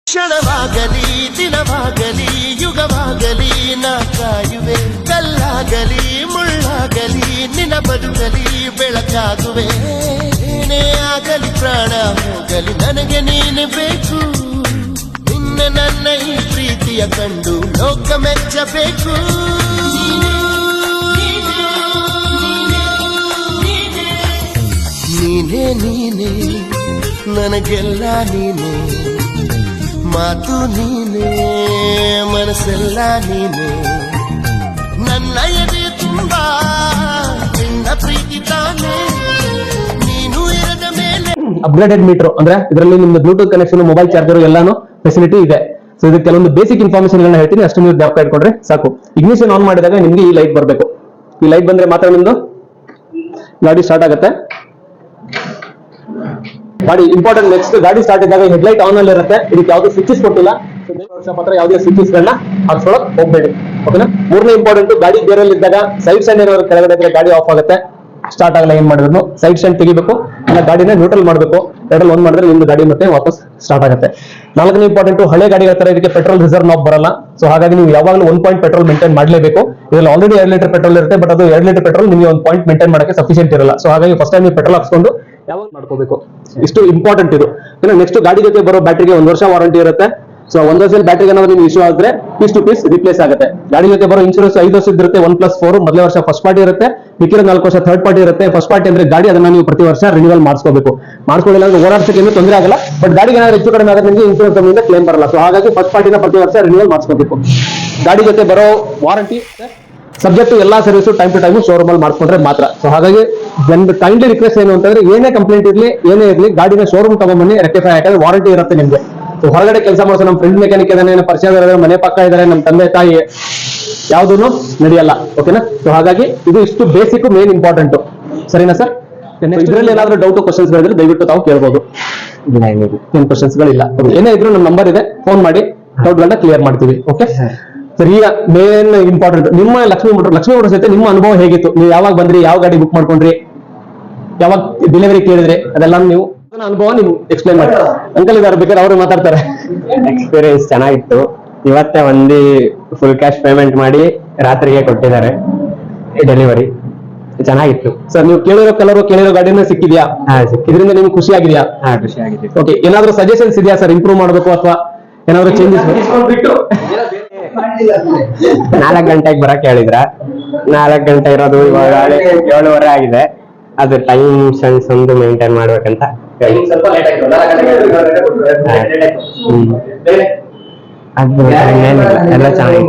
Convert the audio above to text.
ಕ್ಷಣವಾಗಲಿ ದಿನವಾಗಲಿ ಯುಗವಾಗಲಿ ನಾ ಕಾಯುವೆ, ಕಲ್ಲಾಗಲಿ ಮುಳ್ಳಾಗಲಿ ನಿನ್ನ ಬದುಕಲಿ ಬೆಳಕಾಗುವೆ. ಏನೇ ಆಗಲಿ ಪ್ರಾಣ ಹೋಗಲಿ ನನಗೆ ನೀನು ಬೇಕು, ನಿನ್ನ ನನ್ನ ಈ ಪ್ರೀತಿಯ ಕಂಡು ಲೋಕ ಮೆಚ್ಚಬೇಕು. ನೀನೇ ನೀನೇ ನನಗೆಲ್ಲ ನೀನೇ, ಮಾತು ನೀನೇ ಮನಸ್ಸೆಲ್ಲ ನೀನೇ, ನನ್ನ ಎದೆ ತುಂಬ ನಿನ್ನ ಪ್ರೀತಿ ತಾನೇ, ನೀನು ಇರದ ಮೇಲೆ. ಅಪ್ಗ್ರೇಡೆಡ್ ಮೀಟರ್ ಅಂದ್ರೆ ಇದರಲ್ಲಿ ನಿಮ್ದು ಬ್ಲೂಟೂತ್ ಕನೆಕ್ಷನ್, ಮೊಬೈಲ್ ಚಾರ್ಜರ್ ಎಲ್ಲಾನು ಫೆಸಿಲಿಟಿ ಇದೆ. ಸೊ ಇದಕ್ಕೆ ಕೆಲವೊಂದು ಬೇಸಿಕ್ ಇನ್ಫಾರ್ಮೇಶನ್ ಗಳನ್ನ ಹೇಳ್ತೀನಿ, ಅಷ್ಟು ನೀವು ಜ್ಞಾಪಕ ಇಟ್ಕೊಂಡ್ರೆ ಸಾಕು. ಇಗ್ನಿಷನ್ ಆನ್ ಮಾಡಿದಾಗ ನಿಮ್ಗೆ ಈ ಲೈಟ್ ಬರಬೇಕು. ಈ ಲೈಟ್ ಬಂದ್ರೆ ಮಾತ್ರ ನಿಮ್ದು ಗಾಡಿ ಸ್ಟಾರ್ಟ್ ಆಗುತ್ತೆ. ಗಾಡಿ ಇಂಪಾರ್ಟೆಂಟ್. ನೆಕ್ಸ್ಟ್ ಗಾಡಿ ಸ್ಟಾರ್ಟ್ ಇದ್ದಾಗ ಹೆಡ್ಲೈಟ್ ಆನ್ ಅಲ್ಲಿ ಇರುತ್ತೆ. ಇದಕ್ಕೆ ಯಾವ್ದು ಸ್ವಿಚಸ್ ಕೊಟ್ಟಿಲ್ಲ, ಮಾತ್ರ ಯಾವುದೇ ಸ್ವಿಚಸ್ ಗಳನ್ನ ಹಾಕ್ಸೋಳಕ್ ಹೋಗ್ಬೇಡಿ. ಓಕೆನಾ. ಮೂರನೇ ಇಂಪಾರ್ಟೆಂಟ್, ಗಾಡಿ ಗೇರಲ್ಲಿ ಇದ್ದಾಗ ಸೈಡ್ ಸ್ಟ್ಯಾಂಡ್ ಏನಾದ್ರು ಕೆಳಗಡೆ ಇದ್ರೆ ಗಾಡಿ ಆಫ್ ಆಗುತ್ತೆ, ಸ್ಟಾರ್ಟ್ ಆಗಲ್ಲ. ಏನ್ ಮಾಡಿದ್ರು ಸೈಡ್ ಸ್ಟ್ಯಾಂಡ್ ತೆಗಿಬೇಕು, ಇಲ್ಲ ಗಾಡಿನ ನ್ಯೂಟ್ರಲ್ ಮಾಡಬೇಕು. ಪೆಟ್ರೋಲ್ ಆನ್ ಮಾಡಿದ್ರೆ ನಿಮ್ದು ಗಾಡಿ ಮತ್ತೆ ವಾಪಸ್ ಸ್ಟಾರ್ಟ್ ಆಗುತ್ತೆ. ನಾಲ್ಕನೇ ಇಂಪಾರ್ಟೆಂಟ್, ಹಳೆ ಗಾಡಿಗಳ ತರ ಇದಕ್ಕೆ ಪೆಟ್ರೋಲ್ ರಿಸರ್ವ್ ನಾಬ್ ಬರಲ್ಲ. ಸೊ ಹಾಗಾಗಿ ನೀವು ಯಾವಾಗಲೂ 1 ಪಾಯಿಂಟ್ ಪೆಟ್ರೋಲ್ ಮೇಂಟೈನ್ ಮಾಡಲೇಬೇಕು. ಇದರಲ್ಲಿ ಆಲ್ರೆಡಿ 2 ಲೀಟರ್ ಪೆಟ್ರೋಲ್ ಇರುತ್ತೆ, ಬಟ್ ಅದು 2 ಲೀಟರ್ ಪೆಟ್ರೋಲ್ ನಿಮಗೆ 1 ಪಾಯಿಂಟ್ ಮೇಂಟೈನ್ ಮಾಡಕ್ಕೆ ಸಫಿಷಿಯಂಟ್ ಇರಲ್ಲ. ಸೊ ಹಾಗಾಗಿ ಫಸ್ಟ್ ಟೈಮ್ ನೀವು ಪೆಟ್ರೋಲ್ ಹಾಕ್ಸ್ಕೊಂಡು ಯಾವಾಗ ಮಾಡ್ಕೋಬೇಕು, ಇಷ್ಟು ಇಂಪಾರ್ಟೆಂಟ್ ಇದು. ಇನ್ನು ನೆಕ್ಸ್ಟ್ ಗಾಡಿ ಜೊತೆ ಬರೋ ಬ್ಯಾಟ್ರಿಗೆ 1 ವರ್ಷ ವಾರಂಟಿ ಇರುತ್ತೆ. ಸೊ 1 ವರ್ಷದಲ್ಲಿ ಬ್ಯಾಟ್ರಿಗೆ ಏನಾದ್ರು ನೀವು ಇಶ್ಯೂ ಆದ್ರೆ ಪೀಸ್ ಟು ಪೀಸ್ ರಿಪ್ಲೇಸ್ ಆಗುತ್ತೆ. ಗಾಡಿ ಜೊತೆ ಬರೋ ಇನ್ಶೂರೆನ್ಸ್ 5 ವರ್ಷ ಇರುತ್ತೆ. 1+4 ಮೊದಲನೇ ವರ್ಷ ಫಸ್ಟ್ ಪಾರ್ಟಿ ಇರುತ್ತೆ, ಮಿಕ್ಕಿದ 4 ವರ್ಷ ಥರ್ಡ್ ಪಾರ್ಟಿ ಇರುತ್ತೆ. ಫಸ್ಟ್ ಪಾರ್ಟಿ ಅಂದ್ರೆ ಗಾಡಿ, ಅದನ್ನ ನೀವು ಪ್ರತಿ ವರ್ಷ ರಿನ್ಯೂವಲ್ ಮಾಡಿಸ್ಕೋಬೇಕು. ಮಾಡಿಸ್ಕೊಳ್ಳಿಲ್ಲ ಅಂದ್ರೆ ಓಡಾಡ್ಸಕ್ಕೆ ಏನು ತೊಂದರೆ ಆಗಲ್ಲ, ಬಟ್ ಗಾಡಿಗೆ ಏನಾದ್ರು ಹೆಚ್ಚು ಕಡಿಮೆ ಆದ್ರೆ ನಿಮಗೆ ಇನ್ಶೂರೆನ್ಸ್ ಕಂಪನಿಯಿಂದ ಕ್ಲೇಮ್ ಬರಲ್ಲ. ಸೊ ಹಾಗಾಗಿ ಫಸ್ಟ್ ಪಾರ್ಟಿನ ಪ್ರತಿ ವರ್ಷ ರಿನ್ಯೂವಲ್ ಮಾಡಿಸ್ಕೋಬೇಕು. ಗಾಡಿ ಜೊತೆ ಬರೋ ವಾರಂಟಿ ಸಬ್ಜೆಕ್ಟ್ ಎಲ್ಲಾ service time to time showroom ಅಲ್ಲಿ ಮಾಡ್ಕೊಂಡ್ರೆ ಮಾತ್ರ. ಸೊ ಹಾಗಾಗಿ ಒಂದು ಕೈಂಡ್ಲಿ ರಿಕ್ವೆಸ್ಟ್ ಏನು ಅಂತಂದ್ರೆ, ಏನೇ ಕಂಪ್ಲೇಂಟ್ ಇರ್ಲಿ ಏನೇ ಇರ್ಲಿ ಗಾಡಿನ ಶೋರೂಮ್ ತಗೊಂಡ್ಬನ್ನಿ, ರೆಕ್ಟಿಫೈ. ಯಾಕಂದ್ರೆ ವಾರಂಟಿ ಇರುತ್ತೆ ನಿಮ್ಗೆ. ಸೊ ಹೊರಗಡೆ ಕೆಲಸ ಮಾಡಿಸೋ ನಮ್ಮ ಫ್ರೆಂಡ್ ಮೆಕ್ಯಾನಿಕ್ ಇದಾನೆ, ಪರಿಚಯ ಇದ್ದಾರೆ, ಮನೆ ಪಕ್ಕ ಇದ್ದಾರೆ, ನಮ್ಮ ತಂದೆ ತಾಯಿ, ಯಾವುದೂ ನಡೆಯಲ್ಲ. ಓಕೆನಾ. ಸೊ ಹಾಗಾಗಿ ಇದು ಇಷ್ಟು ಬೇಸಿಕ್ ಮೇನ್ ಇಂಪಾರ್ಟೆಂಟ್. ಸರಿನಾ ಸರ್? ಇದರಲ್ಲಿ ಏನಾದ್ರು ಡೌಟ್ ಕ್ವಶನ್ಸ್ ಗಳಿದ್ರೆ ದಯವಿಟ್ಟು ತಾವು ಕೇಳ್ಬೋದು. ಏನು ಕ್ವಶನ್ಸ್ ಗಳಿಲ್ಲ. ಏನೇ ಇದ್ರು ನಮ್ಮ ನಂಬರ್ ಇದೆ, ಫೋನ್ ಮಾಡಿ ಡೌಟ್ ಗಳನ್ನ ಕ್ಲಿಯರ್ ಮಾಡ್ತೀವಿ. Okay sir. ಈಗ ಮೇನ್ ಇಂಪಾರ್ಟೆಂಟ್, ನಿಮ್ಮ ಲಕ್ಷ್ಮೀ ಮೋಟರ್ಸ್ ಜೊತೆ ನಿಮ್ಮ ಅನುಭವ ಹೇಗಿತ್ತು? ನೀವು ಯಾವಾಗ ಬಂದ್ರಿ, ಯಾವ ಗಾಡಿ ಬುಕ್ ಮಾಡ್ಕೊಂಡ್ರಿ, ಯಾವಾಗ ಡೆಲಿವರಿ ಕೇಳಿದ್ರಿ, ಅದೆಲ್ಲ ನೀವು ಅನುಭವ ನೀವು ಎಕ್ಸ್ಪ್ಲೈನ್ ಮಾಡಿ. ಅಂಕಲ್ ಇದಾರೆ, ಬೇಕಾದ್ರೆ ಅವರು ಮಾತಾಡ್ತಾರೆ. ಎಕ್ಸ್ಪೀರಿಯನ್ಸ್ ಚೆನ್ನಾಗಿತ್ತು. ಇವತ್ತೇ ಫುಲ್ ಕ್ಯಾಶ್ ಪೇಮೆಂಟ್ ಮಾಡಿ ರಾತ್ರಿಗೆ ಕೊಟ್ಟಿದ್ದಾರೆ ಡೆಲಿವರಿ. ಚೆನ್ನಾಗಿತ್ತು ಸರ್. ನೀವು ಕೇಳಿರೋ ಗಾಡಿನ ಸಿಕ್ಕಿದ್ಯಾ? ಇದರಿಂದ ನಿಮ್ಗೆ ಖುಷಿ ಆಗಿದೆಯಾ? ಖುಷಿ ಆಗಿದೆ. ಓಕೆ. ಏನಾದ್ರು ಸಜೆಷನ್ಸ್ ಇದೆಯಾ ಸರ್, ಇಂಪ್ರೂವ್ ಮಾಡಬೇಕು ಅಥವಾ ಏನಾದ್ರು ಚೇಂಜಸ್? 4 ಗಂಟೆಗೆ ಬರಕ್ ಹೇಳಿದ್ರ, 4 ಗಂಟೆ ಇರೋದು ಇವಾಗ 7:30 ಆಗಿದೆ. ಅದು ಟೈಮ್ ಸೆನ್ಸ್ ಒಂದು ಮೇಂಟೈನ್ ಮಾಡ್ಬೇಕಂತ ಹೇಳಿ. ಅದು ಎಲ್ಲ ಚೆನ್ನಾಗಿ